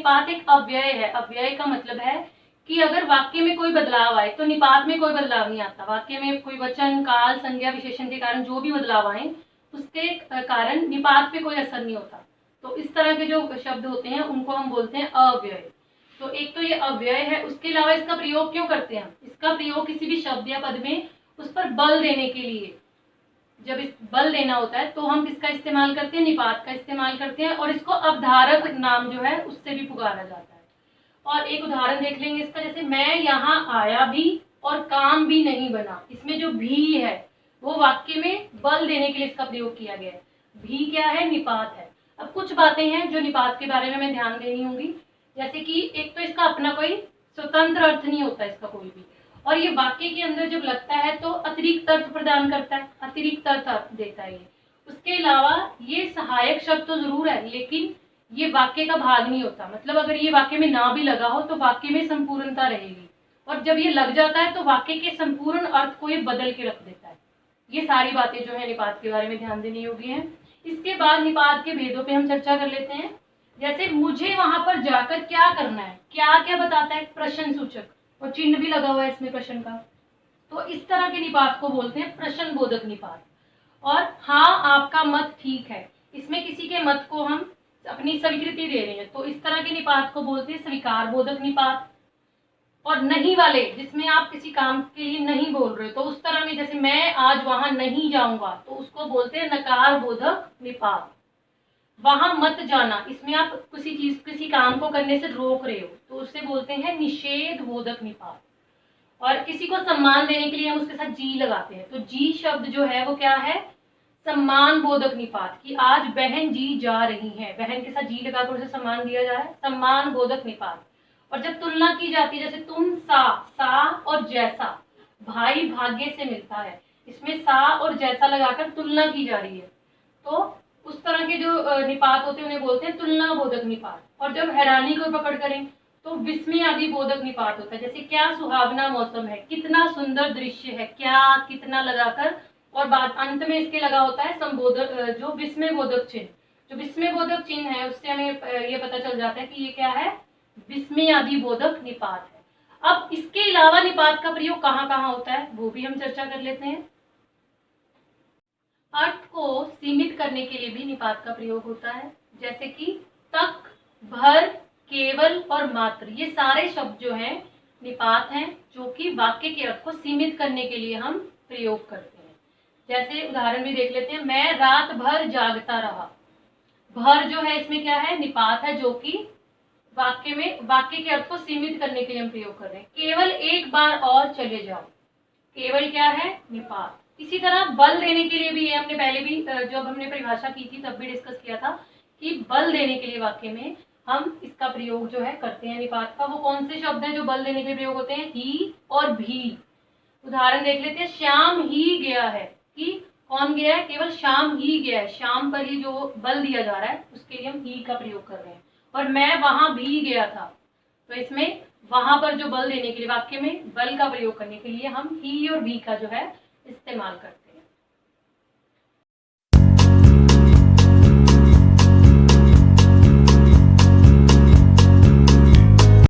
निपात एक अव्यय है। अव्यय का मतलब है कि अगर वाक्य में कोई बदलाव आए तो निपात में कोई बदलाव नहीं आता। वाक्य में कोई वचन, काल, संज्ञा, विशेषण के कारण जो भी बदलाव आए उसके कारण निपात पे कोई असर नहीं होता। तो इस तरह के जो शब्द होते हैं उनको हम बोलते हैं अव्यय। तो एक तो ये अव्यय है, उसके अलावा इसका प्रयोग क्यों करते हैं? इसका प्रयोग किसी भी शब्द या पद में उस पर बल देने के लिए, जब इस बल देना होता है तो हम किसका इस्तेमाल करते हैं? निपात का इस्तेमाल करते हैं। और इसको अवधारक नाम जो है उससे भी पुकारा जाता है। और एक उदाहरण देख लेंगे इसका, जैसे मैं यहाँ आया भी और काम भी नहीं बना। इसमें जो भी है वो वाक्य में बल देने के लिए इसका प्रयोग किया गया है। भी क्या है? निपात है। अब कुछ बातें हैं जो निपात के बारे में मैं ध्यान देनी होंगी, जैसे कि एक तो इसका अपना कोई स्वतंत्र अर्थ नहीं होता इसका कोई भी, और ये वाक्य के अंदर जब लगता है तो अतिरिक्त अर्थ प्रदान करता है, अतिरिक्त अर्थ देता है ये। उसके अलावा ये सहायक शब्द तो जरूर है, लेकिन ये वाक्य का भाग नहीं होता। मतलब अगर ये वाक्य में ना भी लगा हो तो वाक्य में संपूर्णता रहेगी, और जब ये लग जाता है तो वाक्य के संपूर्ण अर्थ को ये बदल के रख देता है। ये सारी बातें जो है निपात के बारे में ध्यान देने योग्य हैं। इसके बाद निपात के भेदों पे हम चर्चा कर लेते हैं। जैसे मुझे वहां पर जाकर क्या करना है, क्या क्या बताता है? प्रश्न सूचक, और चिन्ह भी लगा हुआ है इसमें प्रश्न का। तो इस तरह के निपात को बोलते हैं प्रश्न बोधक निपात। और हाँ आपका मत ठीक है, इसमें किसी के मत को हम अपनी स्वीकृति दे रहे हैं, तो इस तरह के निपात को बोलते हैं स्वीकार बोधक निपात। और नहीं वाले, जिसमें आप किसी काम के लिए नहीं बोल रहे हो, तो उस तरह में जैसे मैं आज वहां नहीं जाऊंगा, तो उसको बोलते हैं नकार बोधक निपात। वहां मत जाना, इसमें आप किसी काम को करने से रोक रहे हो, तो उससे बोलते हैं निषेध बोधक निपात। और किसी को सम्मान देने के लिए हम उसके साथ जी लगाते हैं, तो जी शब्द जो है वो क्या है? सम्मान बोधक निपात, कि आज बहन जी जा रही है, बहन के साथ जी लगाकर उसे सम्मान दिया जा रहा है, सम्मान बोधक निपात। और जब तुलना की जाती है, जैसे तुम सा और जैसा, भाई भाग्य से मिलता है, इसमें सा और जैसा लगाकर तुलना की जा रही है, तो उस तरह के जो निपात होते हैं उन्हें बोलते हैं तुलना बोधक निपात। और जब हैरानी को पकड़ करें तो विस्मय आदि बोधक निपात होता है, जैसे क्या सुहावना मौसम है, कितना सुंदर दृश्य है, क्या कितना लगाकर, और बाद अंत में इसके लगा होता है संबोधक, जो विस्मय बोधक चिन्ह। जो विस्मय बोधक चिन्ह है उससे हमें ये पता चल जाता है कि ये क्या है? विस्मय आदि बोधक निपात है। अब इसके अलावा निपात का प्रयोग कहाँ कहाँ होता है वो भी हम चर्चा कर लेते हैं। अर्थ को सीमित करने के लिए भी निपात का प्रयोग होता है, जैसे कि तक, भर, केवल और मात्र, ये सारे शब्द जो हैं निपात हैं, जो कि वाक्य के अर्थ को सीमित करने के लिए हम प्रयोग करते हैं। जैसे उदाहरण भी देख लेते हैं, मैं रात भर जागता रहा। भर जो है इसमें क्या है? निपात है, जो कि वाक्य के अर्थ को सीमित करने के लिए हम प्रयोग कर रहे हैं। केवल एक बार और चले जाओ, केवल क्या है? निपात। इसी तरह बल देने के लिए भी, ये हमने पहले भी जब हमने परिभाषा की थी तब भी डिस्कस किया था कि बल देने के लिए वाक्य में हम इसका प्रयोग जो है करते हैं निपात का। वो कौन से शब्द हैं जो बल देने के लिए प्रयोग होते हैं? ही और भी। उदाहरण देख लेते हैं, श्याम ही गया है, कि कौन गया है? केवल श्याम ही गया है, श्याम पर ही जो बल दिया जा रहा है उसके लिए हम ही का प्रयोग कर रहे हैं। और मैं वहां भी गया था, तो इसमें वहां पर जो बल देने के लिए वाक्य में बल का प्रयोग करने के लिए हम ही और भी का जो है इस्तेमाल करते हैं।